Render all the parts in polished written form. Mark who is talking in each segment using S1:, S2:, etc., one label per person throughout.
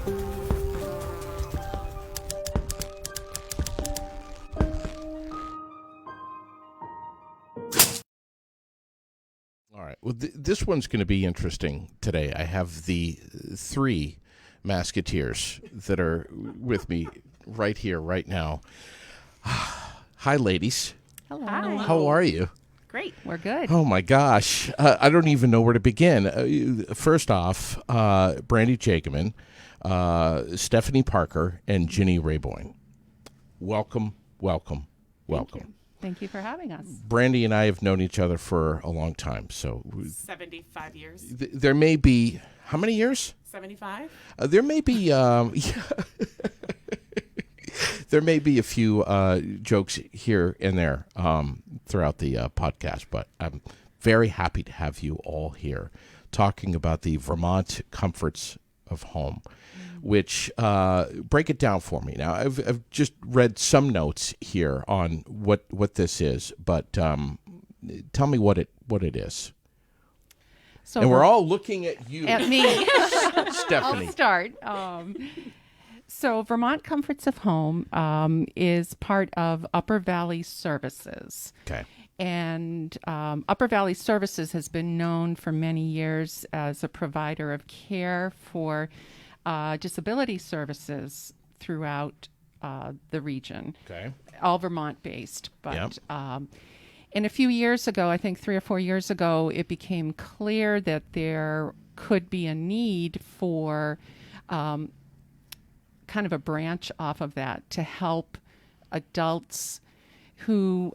S1: All right. Well, this one's going to be interesting today. I have the three Musketeers that are with me right here, right now. Hi, ladies.
S2: Hello.
S3: Hi.
S1: How are you?
S3: Great.
S2: We're good.
S1: Oh, my gosh. I don't even know where to begin. First off, Brandy Jageman, Stephanie Parker, and Ginny Rayboyne. Welcome, welcome, welcome.
S2: Thank you for having us.
S1: Brandy and I have known each other for a long time, so
S3: 75 years.
S1: There may be how many years?
S3: 75?
S1: There may be there may be a few jokes here and there throughout the podcast, but I'm very happy to have you all here talking about the Vermont Comforts of Home. Which break it down for me. Now, I've just read some notes here on what this is, but tell me what it is.
S2: So
S1: And we're all looking at you,
S2: at me.
S1: Stephanie.
S2: I'll start. So Vermont Comforts of Home is part of Upper Valley Services.
S1: Okay.
S2: And Upper Valley Services has been known for many years as a provider of care for disability services throughout the region.
S1: Okay.
S2: All Vermont-based. But
S1: Yep.
S2: and a few years ago, I think 3 or 4 years ago, it became clear that there could be a need for kind of a branch off of that to help adults who,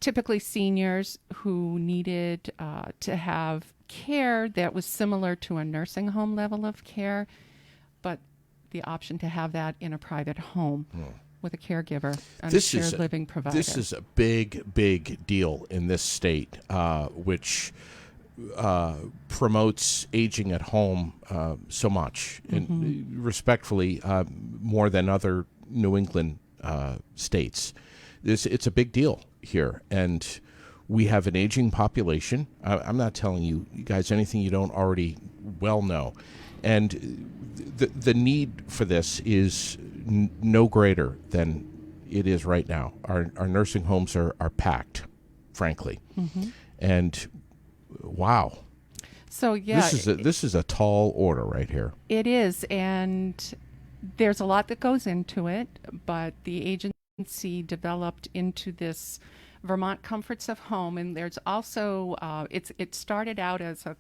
S2: typically seniors, who needed to have care that was similar to a nursing home level of care, but the option to have that in a private home with a caregiver and a shared living provider.
S1: This is a big deal in this state, which promotes aging at home so much, and respectfully, more than other New England states. It's a big deal here, and we have an aging population. I'm not telling you guys anything you don't already well know. And the need for this is no greater than it is right now. Our nursing homes are packed, frankly. And wow.
S2: So yeah,
S1: this is a tall order right here.
S2: it is, and there's a lot that goes into it, but the agency developed into this Vermont Comforts of Home, and there's also it started out as a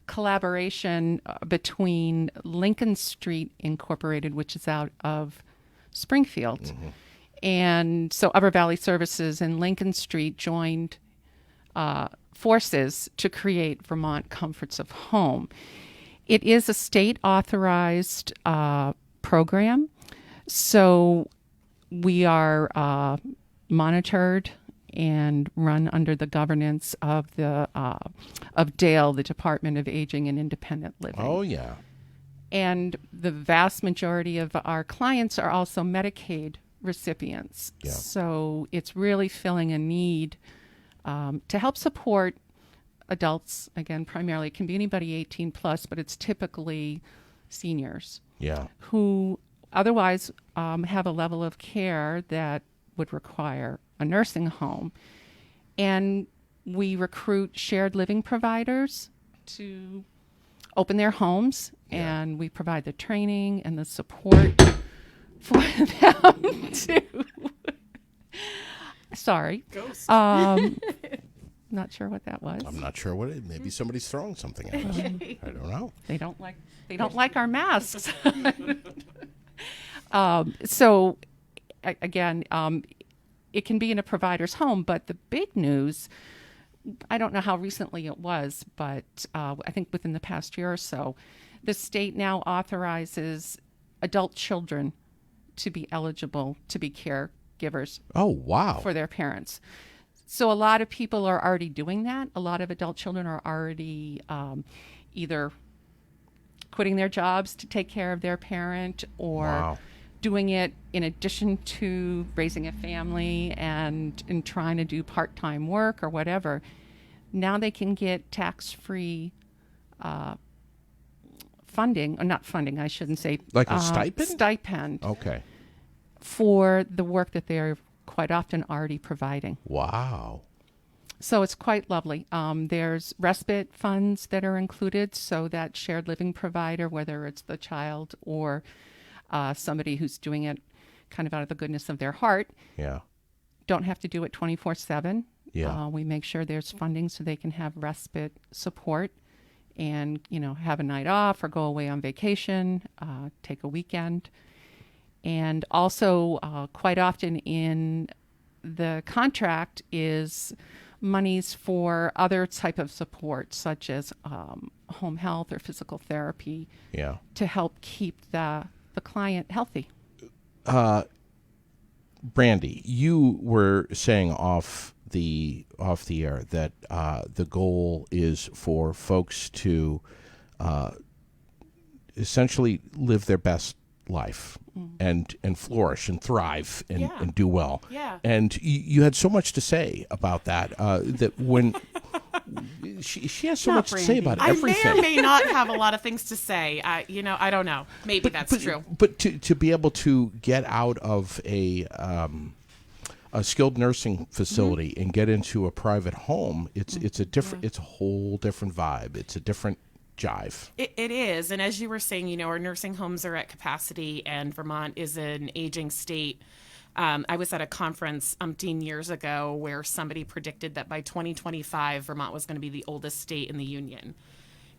S2: collaboration between Lincoln Street Incorporated, which is out of Springfield, and so Upper Valley Services and Lincoln Street joined forces to create Vermont Comforts of Home. It is a state authorized program, so we are monitored and run under the governance of the of DAIL, the Department of Aging and Independent Living.
S1: Oh, yeah.
S2: And the vast majority of our clients are also Medicaid recipients.
S1: Yeah.
S2: So it's really filling a need to help support adults. Again, primarily it can be anybody 18 plus, but it's typically seniors
S1: Yeah.
S2: who otherwise have a level of care that would require a nursing home. And we recruit shared living providers to open their homes, and we provide the training and the support for them to sorry.
S3: Ghost.
S2: Not sure what that was.
S1: I'm not sure what it. Maybe somebody's throwing something at us. I don't know.
S2: They don't like our masks. So again, it can be in a provider's home, but the big news, I don't know how recently it was, but I think within the past year or so, the state now authorizes adult children to be eligible to be caregivers
S1: Oh, wow.
S2: for their parents. So a lot of people are already doing that. A lot of adult children are already either quitting their jobs to take care of their parent, or
S1: Wow.
S2: doing it in addition to raising a family and trying to do part-time work or whatever. Now they can get tax-free funding, or not funding, I shouldn't say.
S1: Like a stipend?
S2: Stipend
S1: Okay.
S2: for the work that they're quite often already providing.
S1: Wow.
S2: So it's quite lovely. There's respite funds that are included, so that shared living provider, whether it's the child or somebody who's doing it kind of out of the goodness of their heart,
S1: Yeah.
S2: don't have to do it 24/7.
S1: Yeah.
S2: We make sure there's funding so they can have respite support and, have a night off or go away on vacation, take a weekend. And also, quite often in the contract is monies for other type of support, such as home health or physical therapy,
S1: Yeah.
S2: to help keep the client healthy.
S1: Brandy, you were saying off the air that the goal is for folks to essentially live their best life and flourish and thrive and do well.
S3: Yeah.
S1: And you had so much to say about that. That when she has so
S2: Not
S1: much to say about
S3: I
S1: everything.
S3: may or may not have a lot of things to say. I don't know. Maybe that's true.
S1: But to be able to get out of a skilled nursing facility and get into a private home, it's a whole different vibe. It's a different jive.
S3: It is. And as you were saying, our nursing homes are at capacity and Vermont is an aging state. I was at a conference umpteen years ago where somebody predicted that by 2025, Vermont was going to be the oldest state in the union,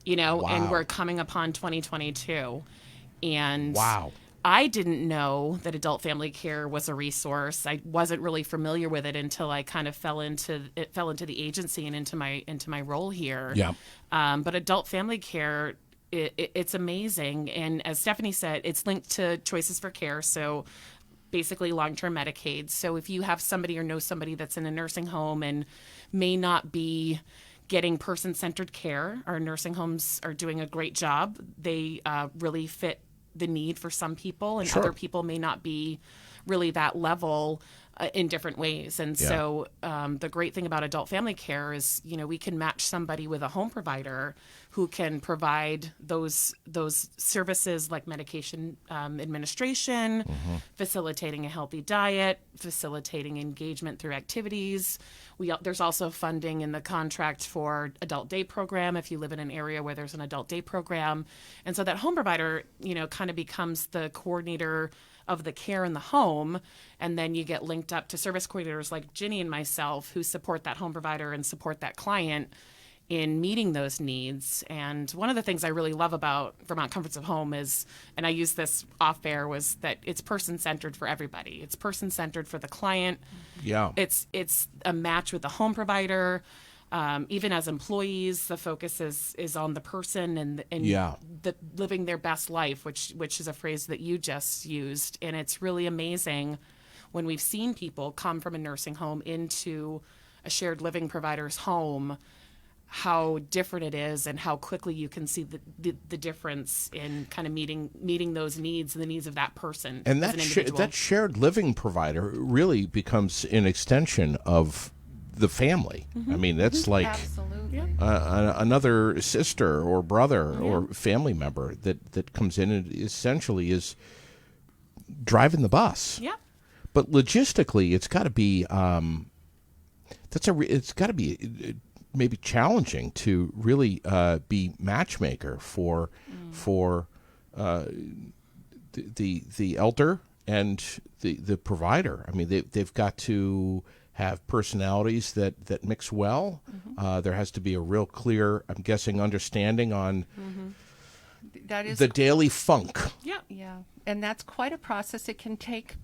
S1: Wow.
S3: and we're coming upon 2022. And
S1: Wow.
S3: I didn't know that adult family care was a resource. I wasn't really familiar with it until I kind of fell into the agency and into my role here.
S1: Yeah.
S3: But adult family care, it's amazing. And as Stephanie said, it's linked to Choices for Care. So basically long-term Medicaid. So if you have somebody or know somebody that's in a nursing home and may not be getting person-centered care, our nursing homes are doing a great job. They really fit the need for some people, and
S1: Sure.
S3: other people may not be really that level in different ways. And
S1: Yeah.
S3: so the great thing about adult family care is, we can match somebody with a home provider who can provide those services like medication administration, facilitating a healthy diet, facilitating engagement through activities. There's also funding in the contract for adult day program if you live in an area where there's an adult day program. And so that home provider, kind of becomes the coordinator of the care in the home, and then you get linked up to service coordinators like Ginny and myself who support that home provider and support that client in meeting those needs. And one of the things I really love about Vermont Comforts of Home is, and I use this off air, was that it's person-centered for everybody. It's person-centered for the client.
S1: Yeah.
S3: It's a match with the home provider. Even as employees, the focus is on the person and
S1: Yeah.
S3: the living their best life, which is a phrase that you just used. And it's really amazing when we've seen people come from a nursing home into a shared living provider's home, how different it is and how quickly you can see the difference in kind of meeting those needs and the needs of that person
S1: And
S3: as an individual.
S1: that shared living provider really becomes an extension of the family. I mean, that's like
S2: Absolutely.
S1: another sister or brother or family member that comes in and essentially is driving the bus.
S3: Yeah.
S1: But logistically, it's got to be it's got to be maybe challenging to really be matchmaker for the elder and the provider. I mean, they've got to have personalities that mix well. There has to be a real clear, I'm guessing, understanding on
S2: That is
S1: the daily funk.
S3: Yeah.
S2: Yeah, and that's quite a process. It can take,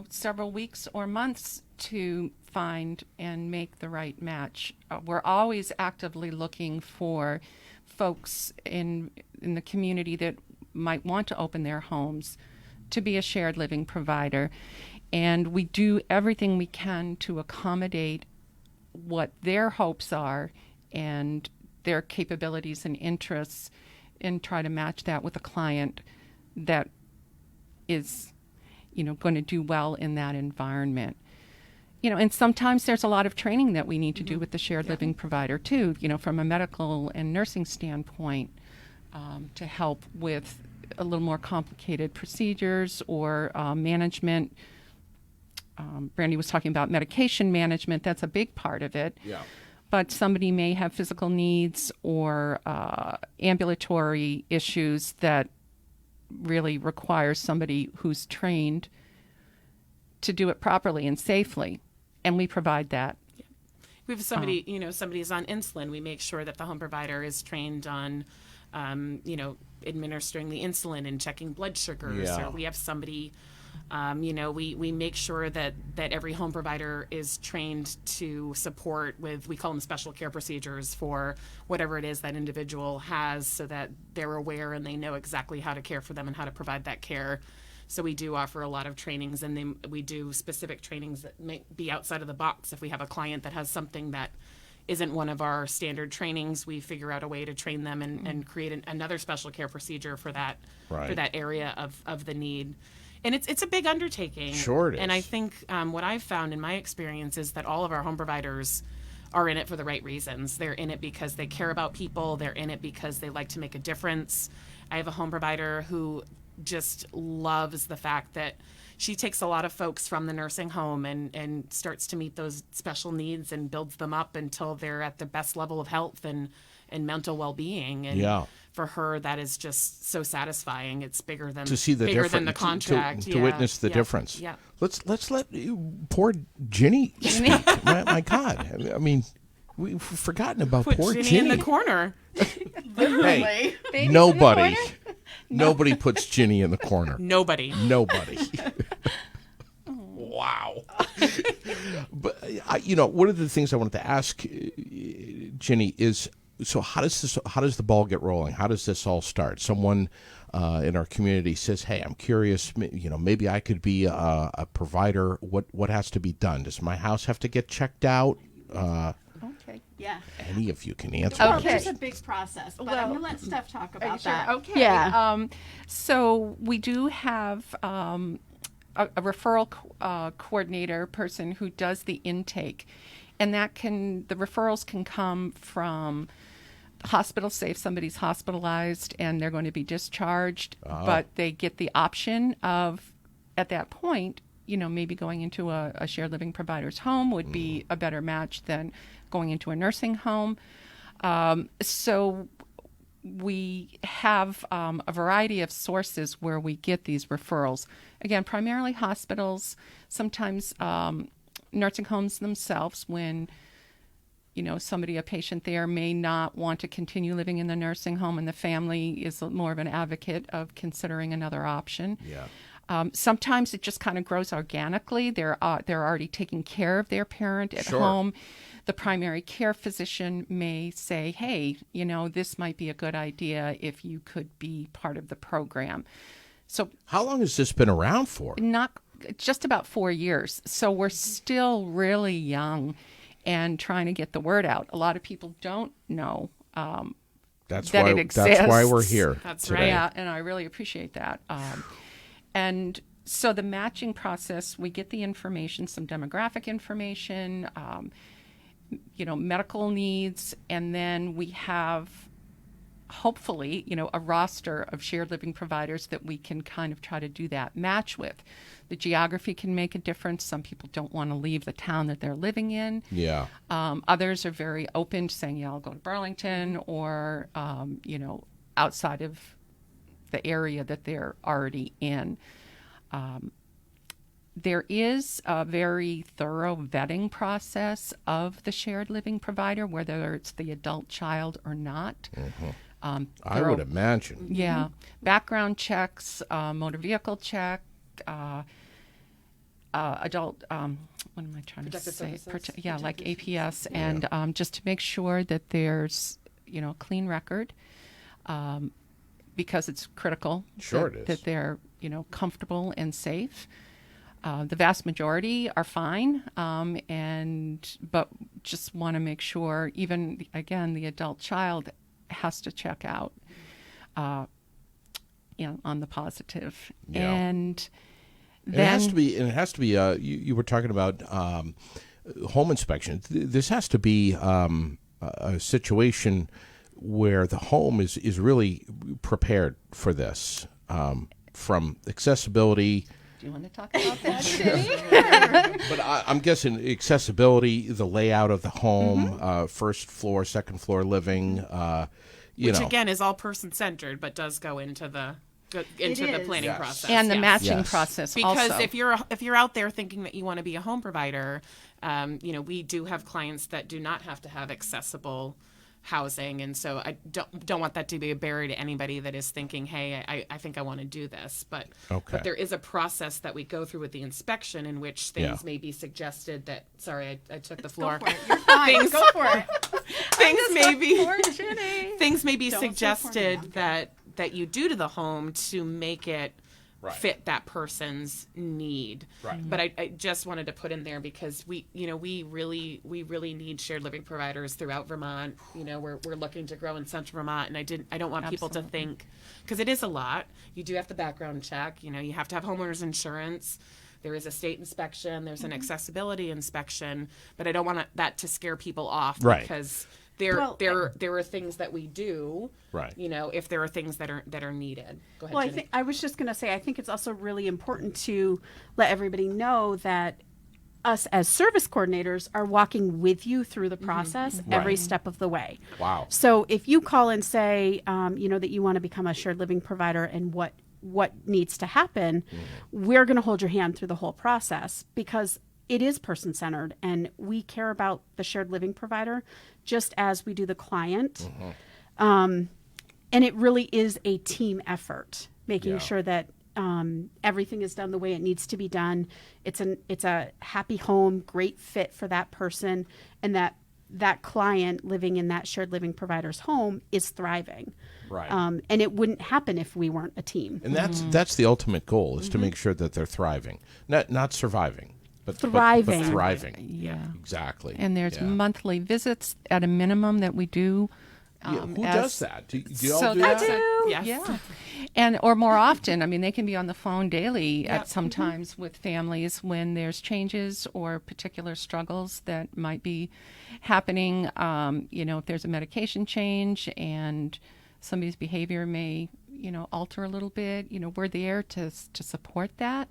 S2: several weeks or months to find and make the right match. We're always actively looking for folks in the community that might want to open their homes to be a shared living provider. And we do everything we can to accommodate what their hopes are and their capabilities and interests, and try to match that with a client that is, going to do well in that environment. And sometimes there's a lot of training that we need to do with the shared living provider too, from a medical and nursing standpoint. to help with a little more complicated procedures or management. Brandy was talking about medication management. That's a big part of it.
S1: Yeah.
S2: But somebody may have physical needs or ambulatory issues that really require somebody who's trained to do it properly and safely. And we provide that.
S3: We have somebody, somebody's on insulin. We make sure that the home provider is trained on, administering the insulin and checking blood sugars.
S1: Yeah.
S3: Or we have somebody, we make sure that every home provider is trained to support with, we call them special care procedures for whatever it is that individual has, so that they're aware and they know exactly how to care for them and how to provide that care. So we do offer a lot of trainings, and then we do specific trainings that may be outside of the box. If we have a client that has something that isn't one of our standard trainings, we figure out a way to train them and create another special care procedure for that for that area of the need. And it's a big undertaking.
S1: Sure it is.
S3: And I think what I've found in my experience is that all of our home providers are in it for the right reasons. They're in it because they care about people. They're in it because they like to make a difference. I have a home provider who just loves the fact that she takes a lot of folks from the nursing home and starts to meet those special needs and builds them up until they're at the best level of health and mental well-being. And for her, that is just so satisfying. It's bigger than
S1: to see the
S3: bigger
S1: difference,
S3: than the contract.
S1: to witness the difference.
S3: Yeah.
S1: Let's let poor Ginny speak. my God, I mean, we've forgotten about
S3: Put
S1: poor
S3: Ginny
S1: Ginny.
S3: in the corner.
S1: Hey,
S2: Babies
S1: nobody, nobody puts Ginny in the corner.
S3: Nobody.
S1: Wow. But one of the things I wanted to ask Ginny is, so how does the ball get rolling? How does this all start? Someone in our community says, "Hey, I'm curious. Maybe I could be a provider. What has to be done? Does my house have to get checked out?"
S2: Okay.
S4: Yeah.
S1: Any of you can answer.
S4: Well,
S2: Okay.
S4: it's a big process, but I'm going to let Steph talk about
S2: Sure.
S4: that.
S2: Okay.
S4: Yeah.
S2: So we do have a referral coordinator person who does the intake, and the referrals can come from hospital. Say if somebody's hospitalized and they're going to be discharged, but they get the option of, at that point, maybe going into a shared living provider's home would be a better match than going into a nursing home. So we have a variety of sources where we get these referrals. Again, primarily hospitals, sometimes nursing homes themselves when, a patient there may not want to continue living in the nursing home and the family is more of an advocate of considering another option.
S1: Yeah.
S2: Sometimes it just kind of grows organically. They're already taking care of their parent at home. The primary care physician may say, "Hey, this might be a good idea if you could be part of the program." So,
S1: how long has this been around for?
S2: Not just about 4 years. So we're still really young and trying to get the word out. A lot of people don't know
S1: That's
S2: that
S1: why
S2: it exists.
S1: That's why we're here.
S3: That's
S1: today.
S3: right.
S2: Yeah, and I really appreciate that. And so the matching process, we get the information, some demographic information, medical needs, and then we have, hopefully, a roster of shared living providers that we can kind of try to do that match with. The geography can make a difference. Some people don't want to leave the town that they're living in.
S1: Yeah.
S2: Others are very open to saying, I'll go to Burlington or, outside of the area that they're already in. There is a very thorough vetting process of the shared living provider, whether it's the adult child or not.
S1: Mm-hmm. I would imagine.
S2: Yeah. Background checks, motor vehicle check, adult, what am I trying
S3: Protective
S2: to say?
S3: services?
S2: Like APS, and just to make sure that there's, a clean record, because it's critical
S1: Sure it is.
S2: that they're, comfortable and safe. The vast majority are fine, but just want to make sure, even, again, the adult child has to check out on the positive.
S1: Yeah.
S2: And
S1: It
S2: then
S1: has to be. And it has to be. You were talking about home inspection. This has to be a situation where the home is really prepared for this, from accessibility.
S2: Do you want to talk about that, Jenny?
S1: But I'm guessing accessibility, the layout of the home, first floor, second floor living,
S3: Which again is all person-centered, but does go into the planning
S1: Yes.
S3: process.
S2: And the
S3: Yes.
S2: matching
S1: Yes.
S2: process
S3: Because
S2: also.
S3: if you're out there thinking that you want to be a home provider, we do have clients that do not have to have accessible housing, and so I don't want that to be a barrier to anybody that is thinking, hey, I think I want to do this, but there is a process that we go through with the inspection in which things may be suggested that. Sorry, I took the floor.
S4: Go for it. You're fine. Go for it.
S3: Things may be
S4: Don't say
S3: suggested
S4: porn.
S3: that you do to the home to make it
S1: Right.
S3: fit that person's need.
S1: Right.
S3: But I just wanted to put in there because we really need shared living providers throughout Vermont. We're looking to grow in Central Vermont, and I don't want people to think, because it is a lot. You do have the background check. You have to have homeowners insurance. There is a state inspection. There's an accessibility inspection. But I don't want that to scare people off,
S1: Right.
S3: because there are things that we do.
S1: Right.
S3: If there are things that are needed. Go ahead,
S4: Well,
S3: Jenny.
S4: I was just going to say, I think it's also really important to let everybody know that us as service coordinators are walking with you through the process every
S1: Right.
S4: step of the way.
S1: Wow.
S4: So if you call and say, that you want to become a shared living provider and what needs to happen, we're going to hold your hand through the whole process, because it is person-centered, and we care about the shared living provider just as we do the client. And it really is a team effort, making
S1: Yeah.
S4: sure that everything is done the way it needs to be done. It's a happy home, great fit for that person, and that client living in that shared living provider's home is thriving.
S1: Right.
S4: And it wouldn't happen if we weren't a team.
S1: And that's the ultimate goal, is to make sure that they're thriving, not surviving, but
S4: Thriving.
S1: But thriving.
S2: Yeah.
S1: Exactly.
S2: And there's
S1: Yeah.
S2: monthly visits at a minimum that we do.
S1: Yeah, who does that? Do you all
S2: So
S1: do
S2: that's
S1: that?
S2: a-
S3: Yes.
S2: Yeah. And or more often. I mean, they can be on the phone daily
S3: Yep.
S2: at sometimes with families when there's changes or particular struggles that might be happening. If there's a medication change and somebody's behavior may, alter a little bit, we're there to support that.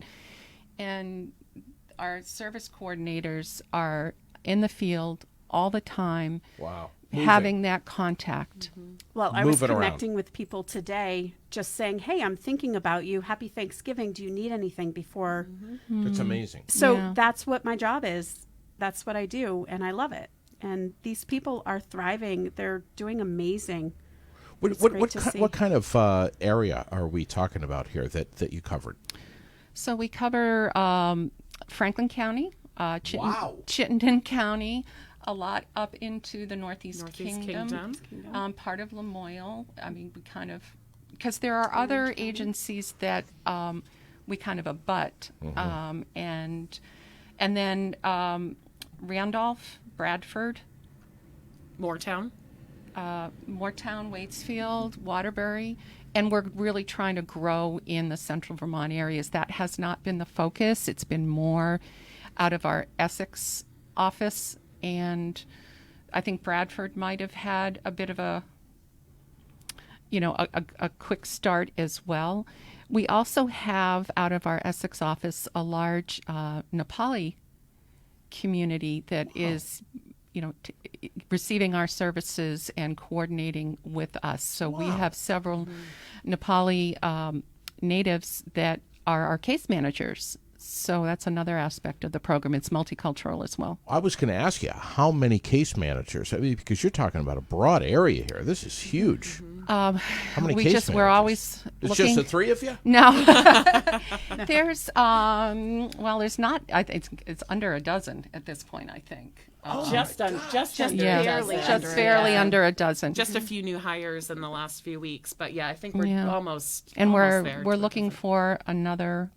S2: And our service coordinators are in the field all the time.
S1: Wow.
S2: Having that contact.
S4: Well, I was
S1: Moving around.
S4: connecting with people today, just saying, "Hey, I'm thinking about you. Happy Thanksgiving. Do you need anything before?"
S1: It's amazing.
S4: So
S2: Yeah.
S4: that's what my job is. That's what I do, and I love it. And these people are thriving. They're doing amazing.
S1: What,
S4: It's
S1: what,
S4: great
S1: what,
S4: to
S1: ki-
S4: see.
S1: what kind of area are we talking about here that you covered?
S2: So we cover Franklin County,
S1: Wow.
S2: Chittenden County, a lot up into the Northeast
S3: Northeast
S2: Kingdom,
S3: Kingdom.
S2: part of Lamoille. I mean, we kind of, because there are other agencies that we kind of abut, and then Randolph, Bradford,
S3: Moortown.
S2: Moortown, Waitsfield, Waterbury, and we're really trying to grow in the central Vermont areas. That has not been the focus. It's been more out of our Essex office, and I think Bradford might have had a bit of a quick start as well. We also have out of our Essex office a large Nepali community that is receiving our services and coordinating with us. So we have several Nepali natives that are our case managers. So that's another aspect of the program. It's multicultural as well.
S1: I was going to ask you, how many case managers? I mean, because you're talking about a broad area here. This is huge. How many case managers?
S2: We're always
S1: It's
S2: looking.
S1: just the three of you?
S2: No, there's there's not. I think it's under a dozen at this point. I think.
S3: Just under
S2: Yeah,
S4: barely
S2: just
S4: under,
S2: barely
S3: yeah.
S2: under a dozen.
S3: Just a few new hires in the last few weeks, but yeah, I think we're
S2: Yeah.
S3: almost.
S2: And
S3: almost there
S2: we're
S3: to a
S2: looking
S3: dozen.
S2: for another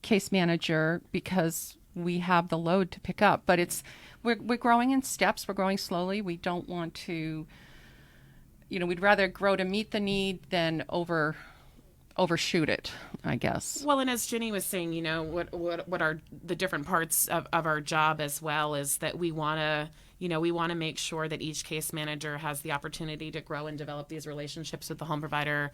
S2: case manager because we have the load to pick up. But we're growing in steps. We're growing slowly. We don't want to. We'd rather grow to meet the need than overshoot it, I guess.
S3: Well, and as Jenny was saying, what are the different parts of our job as well is that we want to make sure that each case manager has the opportunity to grow and develop these relationships with the home provider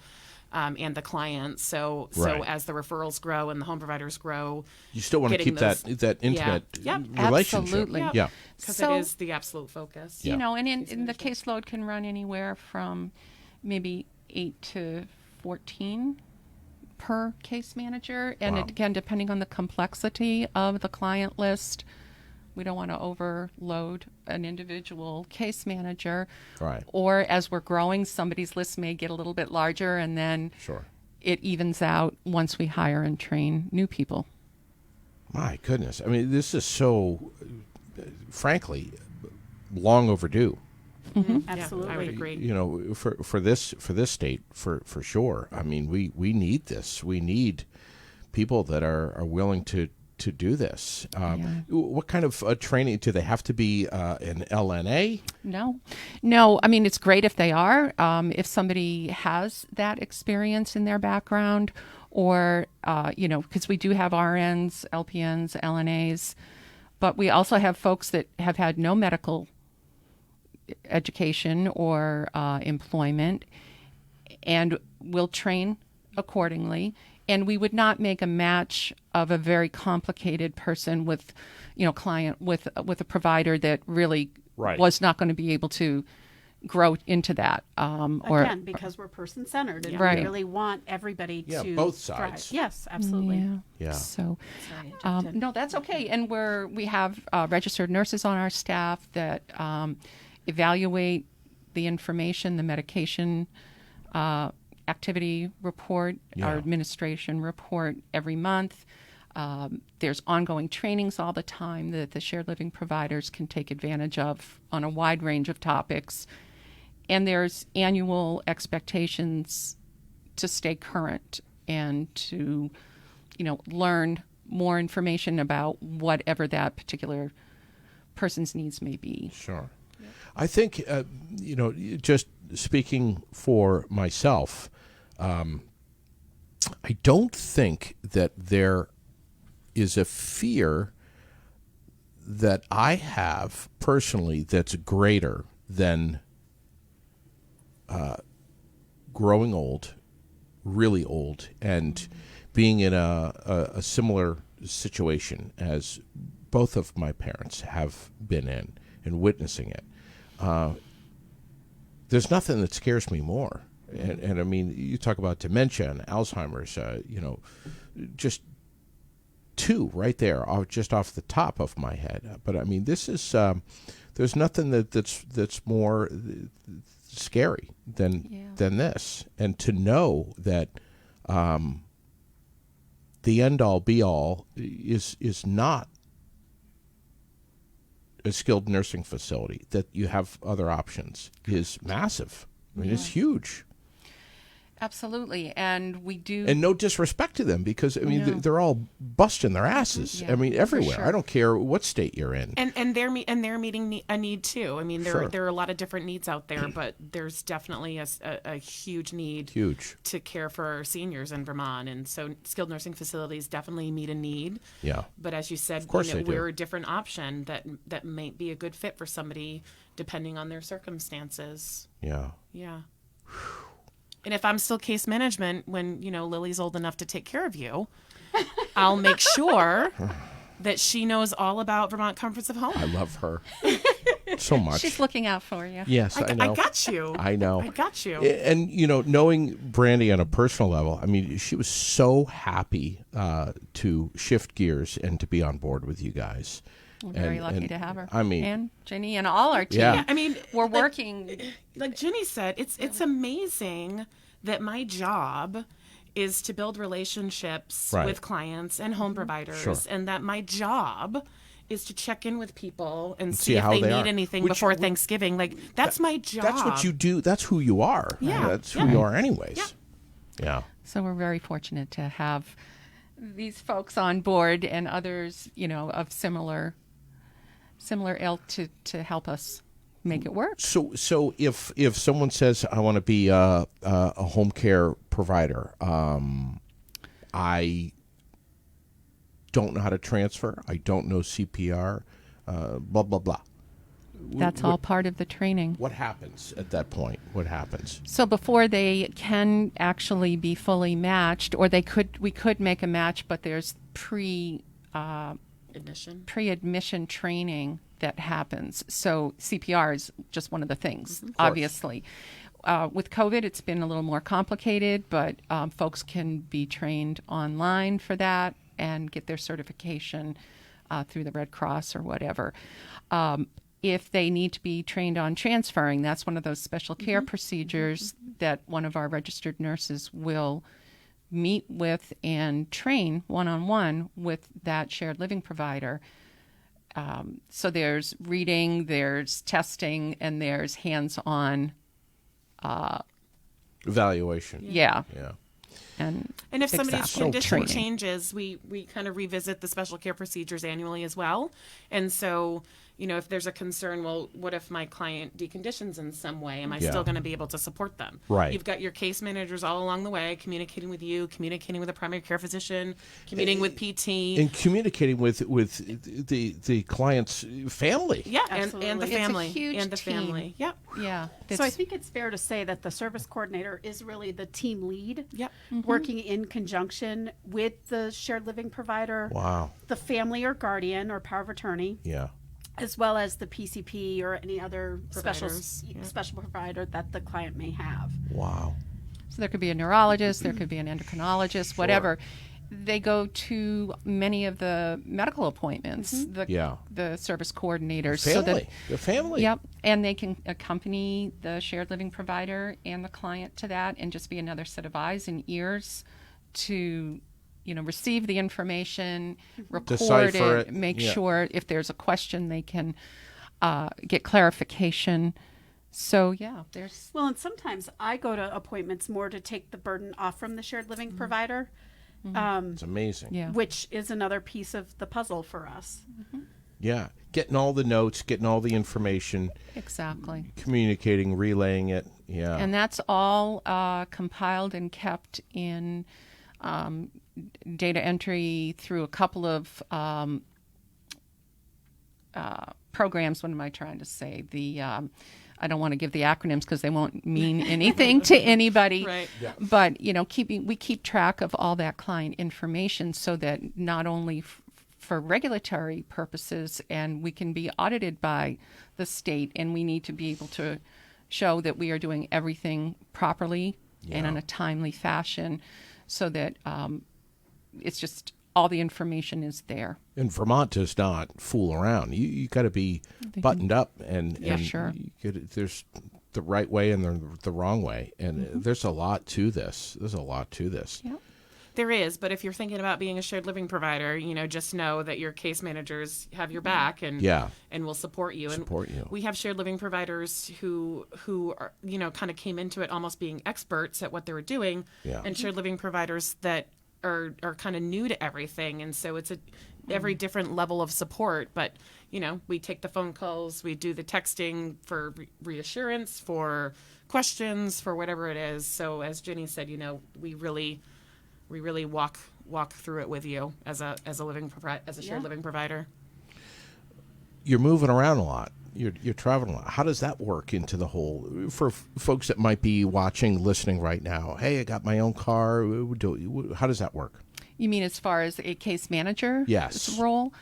S3: and the client. So
S1: Right.
S3: as the referrals grow and the home providers grow,
S1: You still want to
S3: getting
S1: keep
S3: those-
S1: that intimate
S3: Yep.
S1: relationship.
S2: Absolutely.
S3: Yep.
S1: Yeah.
S3: because
S2: So-
S3: it is the absolute focus.
S1: Yeah.
S2: And in the caseload can run anywhere from maybe 8 to 14 per case manager. And
S1: Wow.
S2: again, depending on the complexity of the client list, we don't want to overload an individual case manager.
S1: Right.
S2: Or as we're growing, somebody's list may get a little bit larger, and then
S1: Sure.
S2: it evens out once we hire and train new people.
S1: My goodness. I mean, this is so, frankly, long overdue.
S4: Absolutely.
S3: Yeah, I would agree.
S1: For this state for sure. I mean, we need this. We need people that are willing to do this. What kind of training do they have to be? An LNA?
S2: No. I mean, it's great if they are. If somebody has that experience in their background, or because we do have RNs, LPNs, LNAs, but we also have folks that have had no medical education or employment, and will train accordingly. And we would not make a match of a very complicated person with, client with a provider that really
S1: Right.
S2: was not going to be able to grow into that.
S4: Again, because we're person centered and
S2: Right.
S4: we really want everybody
S1: Yeah,
S4: to
S1: both
S4: thrive.
S1: sides.
S4: Yes, absolutely.
S1: Yeah.
S2: So,
S4: Sorry, I interrupted.
S2: no, that's okay. And we have registered nurses on our staff that evaluate the information, the medication activity report,
S1: Yeah.
S2: our administration report every month. There's ongoing trainings all the time that the shared living providers can take advantage of on a wide range of topics. And there's annual expectations to stay current and to, learn more information about whatever that particular person's needs may be.
S1: Sure. I think, just speaking for myself, I don't think that there is a fear that I have personally that's greater than growing old, really old, and being in a similar situation as both of my parents have been in and witnessing it. There's nothing that scares me more. And I mean, you talk about dementia and Alzheimer's, just two right there, just off the top of my head. But I mean, this is, there's nothing that's more scary than this. And to know that the end all be all is not a skilled nursing facility, that you have other options, is massive. I mean, it's huge.
S2: Absolutely. And we do.
S1: And no disrespect to them, because I mean,
S2: No.
S1: they're all busting their asses.
S2: Yeah,
S1: I mean,
S2: for
S1: everywhere.
S2: sure.
S1: I don't care what state you're in.
S3: And they're meeting a need too. I mean,
S1: Sure.
S3: there are a lot of different needs out there, but there's definitely a huge need
S1: Huge.
S3: to care for our seniors in Vermont, and so skilled nursing facilities definitely meet a need.
S1: Yeah.
S3: But as you said,
S1: course they do.
S3: we're a different option that might be a good fit for somebody depending on their circumstances.
S1: Yeah.
S3: Yeah. And if I'm still case management when, Lily's old enough to take care of you, I'll make sure that she knows all about Vermont Comforts of Home.
S1: I love her so much.
S2: She's looking out for you.
S1: Yes, I know.
S3: I got you.
S1: I know.
S3: I got you.
S1: And, knowing Brandy on a personal level, I mean, she was so happy to shift gears and to be on board with you guys.
S2: We're very
S1: And-
S2: lucky
S1: and,
S2: to have her.
S1: I mean,
S2: and Jenny and all our team.
S1: Yeah.
S3: I mean,
S2: We're
S3: like-
S2: working.
S3: Like Jenny said, it's amazing that my job is to build relationships
S1: Right.
S3: with clients and home providers,
S1: Sure.
S3: and that my job is to check in with people and
S1: see
S3: see if
S1: how
S3: they
S1: they
S3: need
S1: are.
S3: anything
S1: Which-
S3: before Thanksgiving. Like, that's my job.
S1: that's what you do. That's who you are.
S3: Yeah.
S1: That's who you are anyways.
S3: Yeah.
S1: Yeah.
S2: So we're very fortunate to have these folks on board and others, of similar ilk to help us make it work.
S1: So if someone says, I want to be a home care provider. I don't know how to transfer. I don't know CPR. Blah blah blah.
S2: That's all part of the training.
S1: What happens at that point? What happens?
S2: So before they can actually be fully matched, or we could make a match, but there's pre-admission training that happens. So CPR is just one of the things, obviously. With COVID, it's been a little more complicated, but folks can be trained online for that and get their certification through the Red Cross or whatever. If they need to be trained on transferring, that's one of those special care procedures that one of our registered nurses will meet with and train one-on-one with that shared living provider. So there's reading, there's testing, and there's hands-on
S1: evaluation.
S2: Yeah.
S3: And if somebody's condition
S2: training
S3: changes, we kind of revisit the special care procedures annually as well. And so, if there's a concern, well, what if my client deconditions in some way? Am I still going to be able to support them?
S1: Right.
S3: You've got your case managers all along the way, communicating with you, communicating with a primary care physician, communicating with PT.
S1: And communicating with the client's family.
S3: Yeah,
S4: Absolutely.
S3: and the
S4: It's a
S3: family.
S2: huge
S3: and the
S2: team.
S3: family. Yep.
S2: Yeah.
S4: So I think it's fair to say that the service coordinator is really the team lead,
S3: Yep.
S4: working in conjunction with the shared living provider,
S1: Wow.
S4: the family or guardian or power of attorney,
S1: Yeah.
S4: as well as the PCP or any other
S3: Providers,
S4: special provider that the client may have.
S1: Wow.
S2: So there could be a neurologist, there could be an endocrinologist, whatever. They go to many of the medical appointments, the service coordinators.
S1: Family. The family.
S2: Yep. And they can accompany the shared living provider and the client to that and just be another set of eyes and ears to, receive the information, record
S1: Decipher
S2: it,
S1: it.
S2: make
S1: Yeah.
S2: sure if there's a question they can get clarification. So, there's...
S4: Well, and sometimes I go to appointments more to take the burden off from the shared living provider,
S1: It's amazing.
S2: Yeah.
S4: which is another piece of the puzzle for us.
S1: Yeah. Getting all the notes, getting all the information,
S2: Exactly.
S1: communicating, relaying it. Yeah.
S2: And that's all compiled and kept in data entry through a couple of programs. What am I trying to say? I don't want to give the acronyms because they won't mean anything to anybody.
S3: Right.
S1: Yeah.
S2: But we keep track of all that client information so that not only for regulatory purposes, and we can be audited by the state, and we need to be able to show that we are doing everything properly and in a timely fashion, so that it's just all the information is there.
S1: And Vermont does not fool around. You got to be buttoned up, and
S2: sure.
S1: There's the right way and the wrong way, and there's a lot to this.
S2: Yeah.
S3: There is, but if you're thinking about being a shared living provider, just know that your case managers have your back and will support you.
S1: You.
S3: We have shared living providers who are, kind of came into it almost being experts at what they were doing, and shared living providers that are kind of new to everything, and so it's every different level of support. But we take the phone calls, we do the texting for reassurance, for questions, for whatever it is. So as Jenny said, we really walk through it with you as a shared living provider.
S1: You're moving around a lot. You're traveling a lot. How does that work into the whole, for folks that might be watching, listening right now? Hey, I got my own car. How does that work?
S2: You mean as far as a case manager
S1: Yes.
S2: role?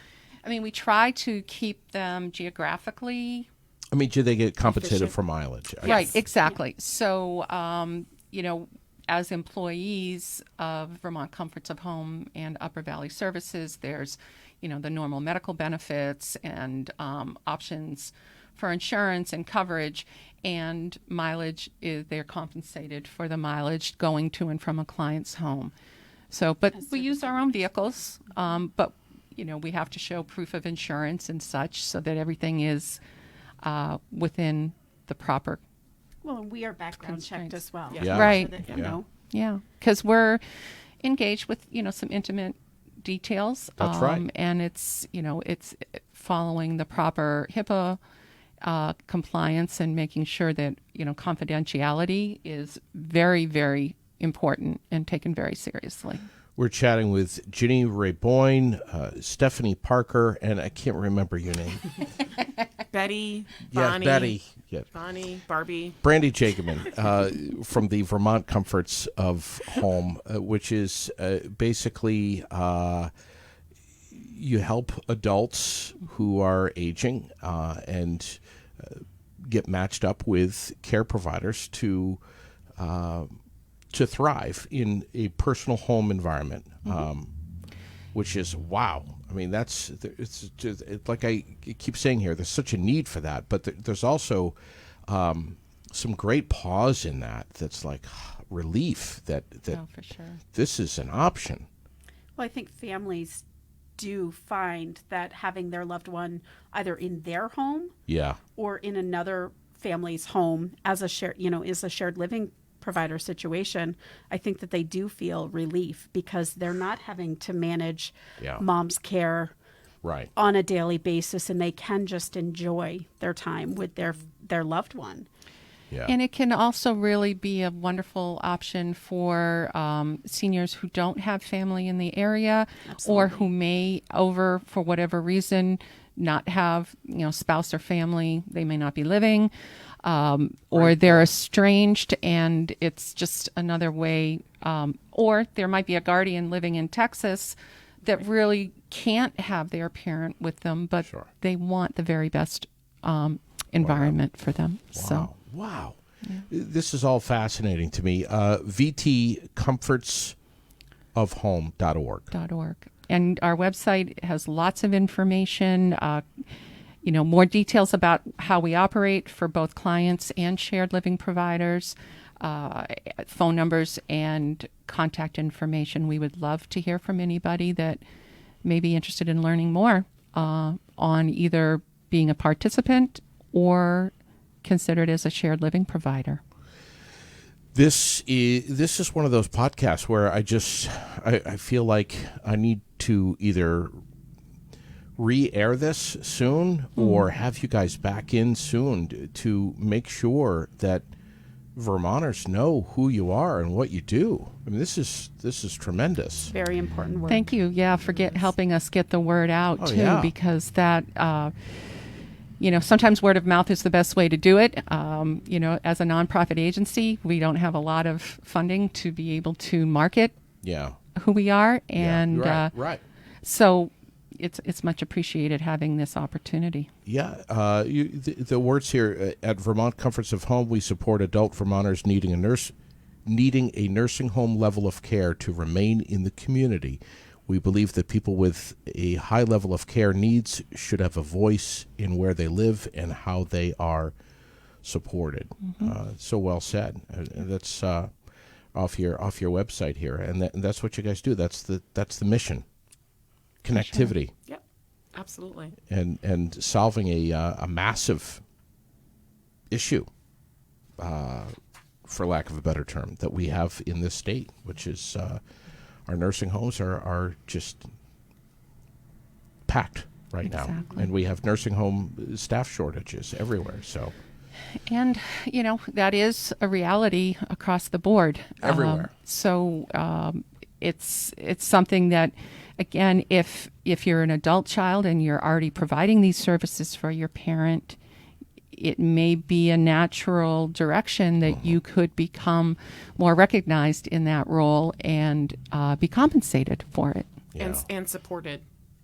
S2: I mean, we try to keep them geographically.
S1: I mean, do they get compensated
S3: Efficient.
S1: for mileage?
S2: Right, exactly. So, as employees of Vermont Comforts of Home and Upper Valley Services, there's, the normal medical benefits and options for insurance and coverage, and mileage they're compensated for the mileage going to and from a client's home. So, but we use our own vehicles, but we have to show proof of insurance and such so that everything is within the proper.
S4: Well, and we are background checked as well.
S3: Yeah.
S1: Yeah.
S2: Right.
S4: So that,
S1: Yeah.
S2: Yeah, because we're engaged with some intimate details.
S1: That's right.
S2: And it's it's following the proper HIPAA compliance and making sure that confidentiality is very, very important and taken very seriously.
S1: We're chatting with Ginny Rayboyne, Stephanie Parker, and I can't remember your name.
S3: Betty,
S1: Yeah,
S3: Bonnie,
S1: Betty. Yeah.
S3: Bonnie, Barbie.
S1: Brandy Jagerman from the Vermont Comforts of Home, which is basically you help adults who are aging and get matched up with care providers to thrive in a personal home environment, which is wow. I mean, it's like I keep saying here, there's such a need for that, but there's also some great pause in that. That's like relief that
S2: Oh, for sure.
S1: this is an option.
S4: Well, I think families do find that having their loved one either in their home
S1: Yeah,
S4: or in another family's home as a shared living provider situation, I think that they do feel relief because they're not having to manage
S1: Yeah.
S4: mom's care
S1: right.
S4: on a daily basis, and they can just enjoy their time with their loved one.
S1: Yeah,
S2: And it can also really be a wonderful option for seniors who don't have family in the area or who may, for whatever reason, not have spouse or family. They may not be living, or they're estranged, and it's just another way. Or there might be a guardian living in Texas that really can't have their parent with them, but
S1: Sure.
S2: they want the very best environment for them. So.
S1: Wow. This is all fascinating to me. VTcomfortsofhome.org.
S2: .org. And our website has lots of information, more details about how we operate for both clients and shared living providers, phone numbers and contact information. We would love to hear from anybody that may be interested in learning more on either being a participant or considered as a shared living provider.
S1: This is one of those podcasts where I feel like I need to either re-air this soon or have you guys back in soon to make sure that Vermonters know who you are and what you do. I mean, this is tremendous.
S4: Very important work.
S2: Thank you. Yeah, for helping us get the word out too,
S1: yeah.
S2: because that. Sometimes word of mouth is the best way to do it. As a nonprofit agency, we don't have a lot of funding to be able to market
S1: Yeah.
S2: who we are, and
S1: right.
S2: so it's much appreciated having this opportunity.
S1: Yeah, the words here at Vermont Comforts of Home, we support adult Vermonters needing a nursing home level of care to remain in the community. We believe that people with a high level of care needs should have a voice in where they live and how they are supported. So well said. That's off your website here, and that's what you guys do. That's the mission. Connectivity.
S3: Yep, absolutely.
S1: And solving a massive issue, for lack of a better term, that we have in this state, which is our nursing homes are just packed right now.
S2: Exactly.
S1: And we have nursing home staff shortages everywhere. So
S2: And, that is a reality across the board.
S1: Everywhere.
S2: It's something that, again, if you're an adult child and you're already providing these services for your parent, it may be a natural direction that you could become more recognized in that role and be compensated for it.
S1: yeah.
S3: And supported.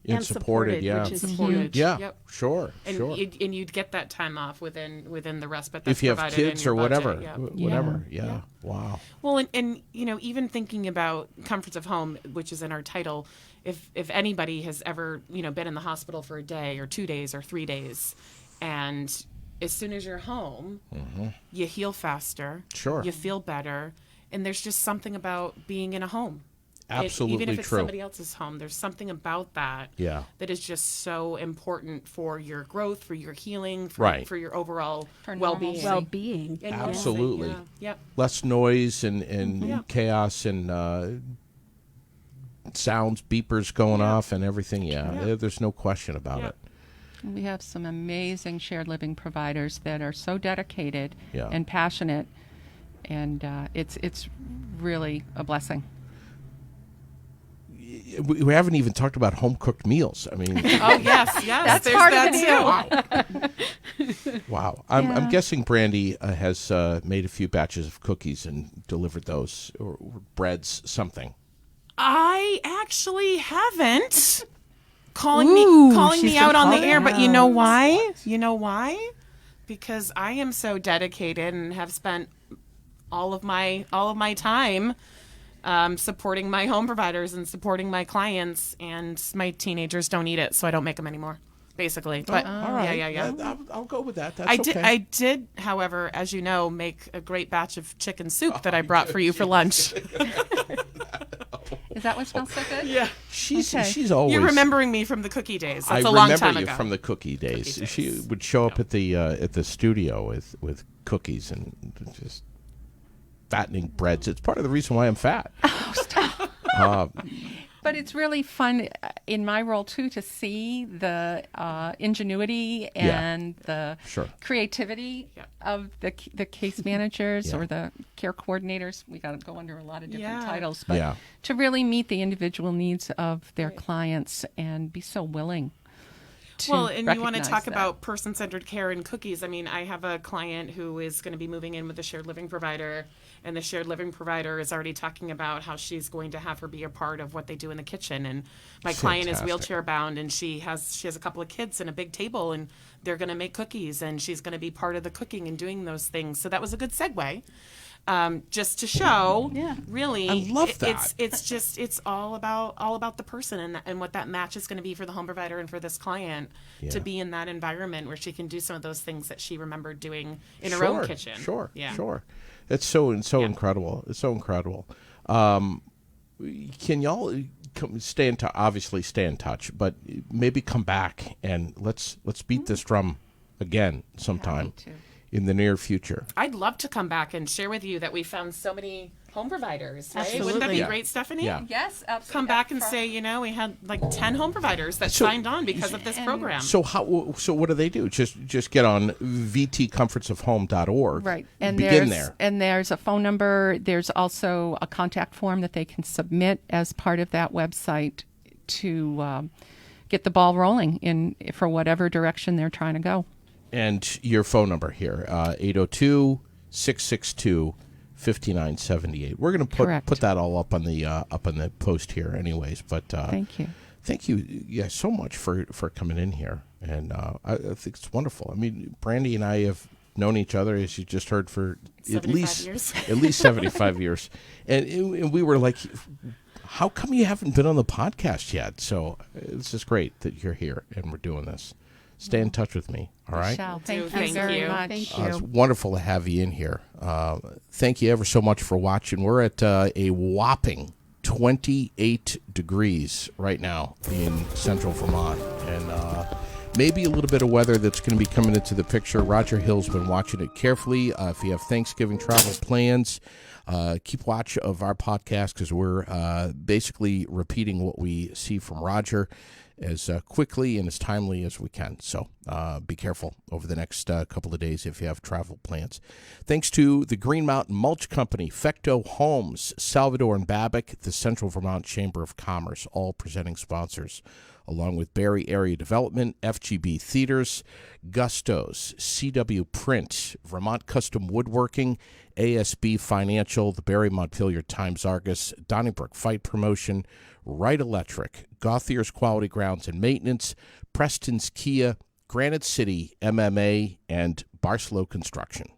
S1: And supported, yeah.
S4: which is
S3: Supported.
S4: huge.
S1: Yeah,
S3: Yep.
S1: sure,
S3: And
S1: sure.
S3: You'd get that time off within the respite that's
S1: If you have
S3: provided in
S1: kids
S3: your
S1: or whatever,
S3: budget. Yeah.
S1: whatever, yeah. Wow.
S3: Well, and even thinking about Comforts of Home, which is in our title, if anybody has ever been in the hospital for a day or 2 days or 3 days, and as soon as you're home, you heal faster.
S1: Sure.
S3: You feel better, and there's just something about being in a home.
S1: Absolutely
S3: even if it's
S1: true.
S3: somebody else's home, there's something about that
S1: Yeah.
S3: that is just so important for your growth, for your healing,
S1: Right.
S3: for your overall
S2: For
S3: well-being.
S4: Well-being.
S3: And
S1: Absolutely.
S3: yeah. Yep.
S1: Less noise and
S3: Yeah.
S1: chaos and sounds, beepers going off and everything. Yeah, there's no question about
S3: Yeah.
S1: it.
S2: We have some amazing shared living providers that are so dedicated
S1: Yeah.
S2: and passionate and it's really a blessing.
S1: We haven't even talked about home cooked meals. I mean,
S3: Oh yes,
S2: That's
S3: there's
S2: part
S3: that
S2: of it
S3: too.
S1: wow. I'm
S2: Yeah.
S1: guessing Brandy has made a few batches of cookies and delivered those, or breads, something.
S3: I actually haven't. Calling
S2: She's
S3: me out
S2: been
S3: on the
S2: calling
S3: air, but you
S2: out.
S3: know why? You know why? Because I am so dedicated and have spent all of my time supporting my home providers and supporting my clients, and my teenagers don't eat it, so I don't make them anymore. Basically, but
S1: All right.
S3: yeah.
S1: I'll go with that. That's okay.
S3: I did, however, as you know, make a great batch of chicken soup that I brought for you for lunch.
S2: Is that what smells so good?
S3: Yeah.
S1: She's
S2: Okay.
S1: she's always.
S3: You're remembering me from the cookie days. That's
S1: I
S3: a long
S1: remember
S3: time
S1: you
S3: ago.
S1: from the cookie days.
S3: Cookie
S1: She
S3: days.
S1: would show up at the studio with cookies and just fattening breads. It's part of the reason why I'm fat.
S2: But it's really fun in my role too to see the ingenuity and the
S1: Sure.
S2: creativity
S3: Yeah.
S2: of the case managers
S1: Yeah.
S2: or the care coordinators. We got to go under a lot of different
S3: Yeah.
S2: titles, but
S1: Yeah.
S2: to really meet the individual needs of their clients and be so willing to
S3: Well, and you want to
S2: recognize
S3: talk
S2: that.
S3: about person-centered care and cookies. I mean, I have a client who is going to be moving in with a shared living provider, and the shared living provider is already talking about how she's going to have her be a part of what they do in the kitchen. And my client is
S1: Fantastic.
S3: wheelchair bound, and she has a couple of kids and a big table, and they're going to make cookies, and she's going to be part of the cooking and doing those things. So that was a good segue. Just to show, really,
S1: I love that.
S3: it's all about the person and what that match is going to be for the home provider and for this client
S1: Yeah.
S3: to be in that environment where she can do some of those things that she remembered doing in her own kitchen.
S1: Sure.
S3: Yeah.
S1: Sure. It's so incredible. It's so incredible. Can y'all obviously stay in touch, but maybe come back and let's beat this drum again sometime
S2: too.
S1: in the near future.
S3: I'd love to come back and share with you that we found so many home providers. Right? Wouldn't that
S4: Absolutely.
S3: be
S1: Yeah.
S3: great, Stephanie?
S1: Yeah.
S2: Yes, absolutely.
S3: Come back and say, we had like 10 home providers that signed on because of this program.
S1: So what do they do? Just get on vtcomfortsofhome.org.
S2: Right. And
S1: begin
S2: there's
S1: there.
S2: and there's a phone number. There's also a contact form that they can submit as part of that website to get the ball rolling for whatever direction they're trying to go.
S1: And your phone number here, 802-662-5978. We're going to
S2: Correct.
S1: put that all up on the post here anyways, but
S2: Thank you.
S1: thank you so much for coming in here, and I think it's wonderful. I mean, Brandy and I have known each other, as you just heard, for
S3: 75 years.
S1: at least 75 years, and we were like, how come you haven't been on the podcast yet? So it's just great that you're here and we're doing this. Stay in touch with me, all right?
S2: Michelle, thank you
S3: Thank
S2: very
S3: you.
S2: much.
S4: Thank
S1: It's
S4: you.
S1: wonderful to have you in here. Thank you ever so much for watching. We're at a whopping 28 degrees right now in central Vermont, and maybe a little bit of weather that's going to be coming into the picture. Roger Hill's been watching it carefully. If you have Thanksgiving travel plans, keep watch of our podcast, because we're basically repeating what we see from Roger as quickly and as timely as we can. So be careful over the next couple of days if you have travel plans. Thanks to the Green Mountain Mulch Company, Fecto Homes, Salvador and Babbitt, the Central Vermont Chamber of Commerce, all presenting sponsors, along with Barry Area Development, FGB Theaters, Gustos, CW Print, Vermont Custom Woodworking, ASB Financial, the Barry Montpelier Times Argus, Donnybrook Fight Promotion, Wright Electric, Gauthier's Quality Grounds and Maintenance, Preston's Kia, Granite City MMA, and Barcelow Construction.